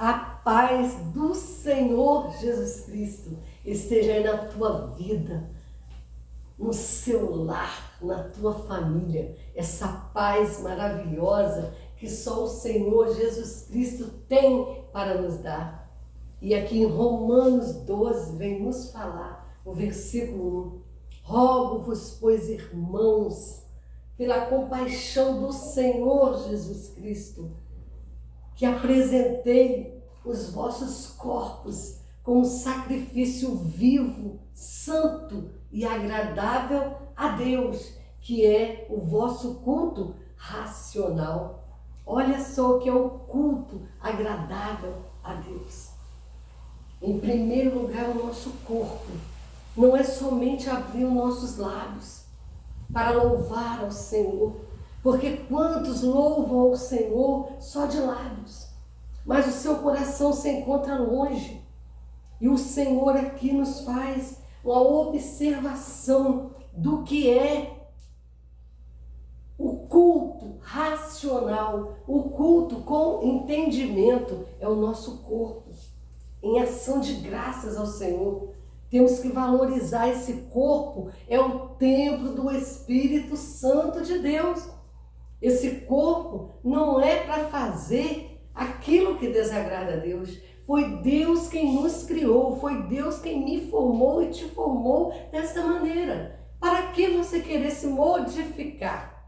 A paz do Senhor Jesus Cristo esteja aí na tua vida, no seu lar, na tua família. Essa paz maravilhosa que só o Senhor Jesus Cristo tem para nos dar. E aqui em Romanos 12 vem nos falar, o versículo 1. Rogo-vos, pois, irmãos, pela compaixão do Senhor Jesus Cristo, que apresentei os vossos corpos como sacrifício vivo, santo e agradável a Deus, que é o vosso culto racional. Olha só o que é o culto agradável a Deus. Em primeiro lugar, o nosso corpo. Não é somente abrir os nossos lábios para louvar ao Senhor, porque quantos louvam ao Senhor só de lábios, mas o seu coração se encontra longe. E o Senhor aqui nos faz uma observação do que é o culto racional, o culto com entendimento. É o nosso corpo, em ação de graças ao Senhor. Temos que valorizar esse corpo, é o templo do Espírito Santo de Deus. Esse corpo não é para fazer aquilo que desagrada a Deus. Foi Deus quem nos criou, foi Deus quem me formou e te formou dessa maneira. Para que você querer se modificar?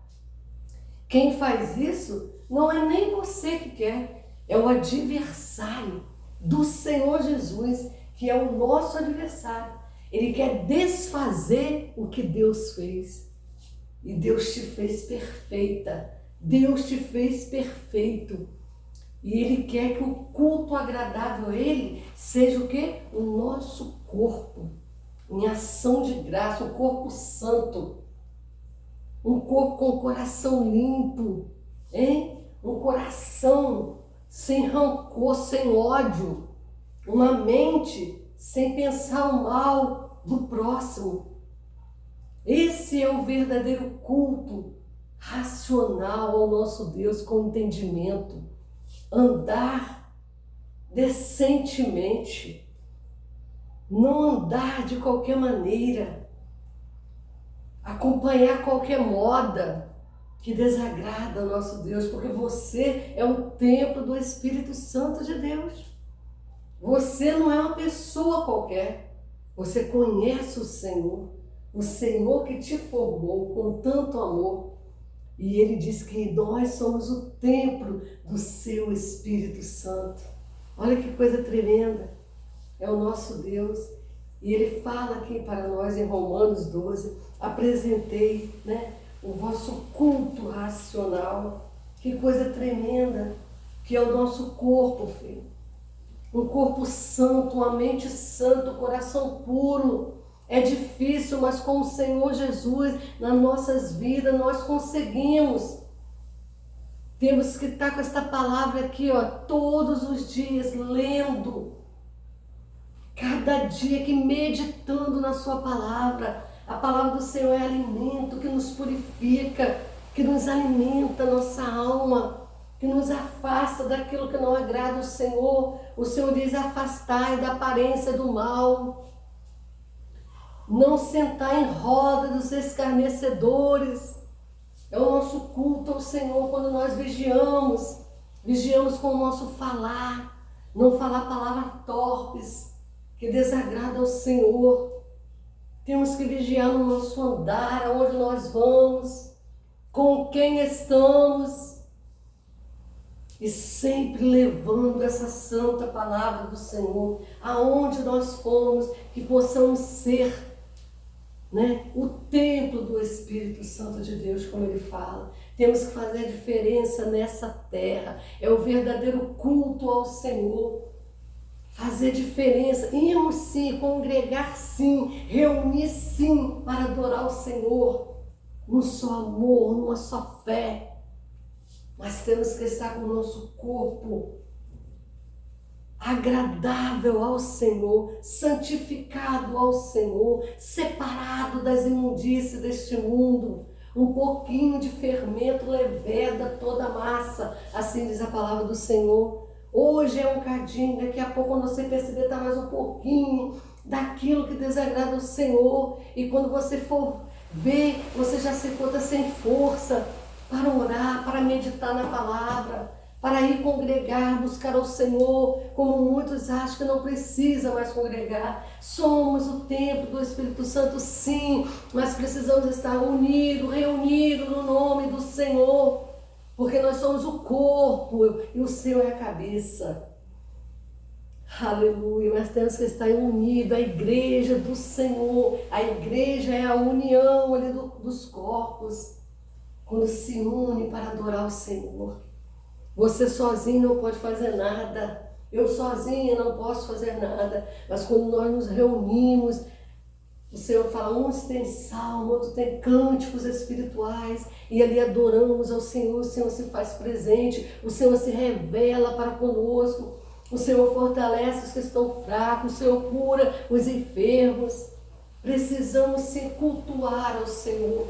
Quem faz isso não é nem você que quer, é o adversário do Senhor Jesus, que é o nosso adversário. Ele quer desfazer o que Deus fez. E Deus te fez perfeita. Deus te fez perfeito. E Ele quer que o culto agradável a Ele seja o quê? O nosso corpo, em ação de graça, um corpo santo. Um corpo com o coração limpo, hein? Um coração sem rancor, sem ódio. Uma mente sem pensar o mal do próximo. Esse é o verdadeiro culto racional ao nosso Deus, com entendimento. Andar decentemente. Não andar de qualquer maneira. Acompanhar qualquer moda que desagrada ao nosso Deus, porque você é um templo do Espírito Santo de Deus. Você não é uma pessoa qualquer. Você conhece o Senhor que te formou com tanto amor. E Ele diz que nós somos o templo do seu Espírito Santo. Olha que coisa tremenda. É o nosso Deus. E Ele fala aqui para nós em Romanos 12, apresentei, o vosso culto racional. Que coisa tremenda que é o nosso corpo, filho. Um corpo santo, uma mente santa, um coração puro. É difícil, mas com o Senhor Jesus nas nossas vidas nós conseguimos. Temos que estar com esta palavra aqui, todos os dias, lendo. Cada dia que meditando na sua palavra. A palavra do Senhor é alimento que nos purifica, que nos alimenta a nossa alma, que nos afasta daquilo que não agrada ao Senhor. O Senhor diz: afastai da aparência do mal. Não sentar em roda dos escarnecedores. É o nosso culto ao Senhor quando nós vigiamos. Vigiamos com o nosso falar. Não falar palavras torpes que desagradam ao Senhor. Temos que vigiar no nosso andar, aonde nós vamos, com quem estamos. E sempre levando essa santa palavra do Senhor, aonde nós formos, que possamos ser o templo do Espírito Santo de Deus, como Ele fala. Temos que fazer a diferença nessa terra. É o verdadeiro culto ao Senhor. Fazer diferença, irmos sim, congregar sim, reunir sim, para adorar o Senhor, num só amor, numa só fé. Mas temos que estar com o nosso corpo agradável ao Senhor, santificado ao Senhor, separado das imundícias deste mundo. Um pouquinho de fermento leveda toda a massa, assim diz a palavra do Senhor. Hoje é um cadinho, daqui a pouco quando você perceber está mais um pouquinho daquilo que desagrada o Senhor. E quando você for ver, você já se encontra sem força para orar, para meditar na palavra, para ir congregar, buscar ao Senhor, como muitos acham que não precisa mais congregar. Somos o templo do Espírito Santo, sim, mas precisamos estar unidos, reunidos no nome do Senhor, porque nós somos o corpo e o Senhor é a cabeça. Aleluia, mas temos que estar unidos, a igreja do Senhor. A igreja é a união ali dos corpos, quando se une para adorar o Senhor. Você sozinho não pode fazer nada, eu sozinha não posso fazer nada, mas quando nós nos reunimos, o Senhor fala, uns tem salmo, outros tem cânticos espirituais, e ali adoramos ao Senhor, o Senhor se faz presente, o Senhor se revela para conosco, o Senhor fortalece os que estão fracos, o Senhor cura os enfermos. Precisamos se cultuar ao Senhor,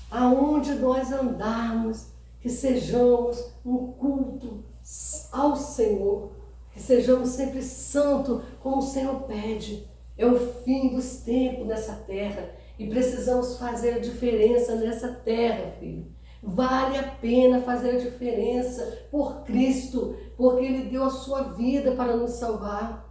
aonde nós andarmos, que sejamos um culto ao Senhor, que sejamos sempre santos, como o Senhor pede. É o fim dos tempos nessa terra e precisamos fazer a diferença nessa terra, filho. Vale a pena fazer a diferença por Cristo, porque Ele deu a sua vida para nos salvar.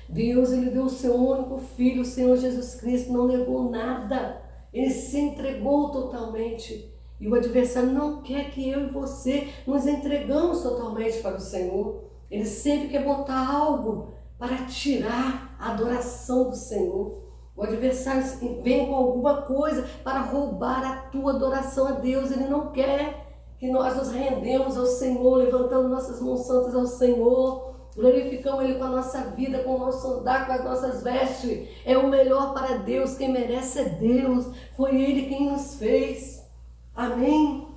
Deus, Ele deu o seu único Filho, o Senhor Jesus Cristo, não negou nada. Ele se entregou totalmente. E o adversário não quer que eu e você nos entregamos totalmente para o Senhor. Ele sempre quer botar algo para tirar a adoração do Senhor. O adversário vem com alguma coisa para roubar a tua adoração a Deus. Ele não quer que nós nos rendemos ao Senhor, levantando nossas mãos santas ao Senhor, glorificamos Ele com a nossa vida, com o nosso andar, com as nossas vestes. É o melhor para Deus, quem merece é Deus. Foi Ele quem nos fez. Amém?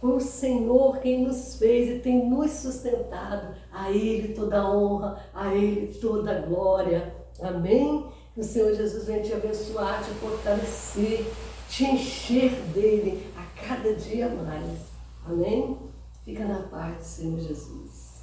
Foi o Senhor quem nos fez e tem nos sustentado. A Ele toda a honra, a Ele toda a glória. Amém? Que o Senhor Jesus venha te abençoar, te fortalecer, te encher dEle a cada dia mais. Amém? Fica na paz do Senhor Jesus.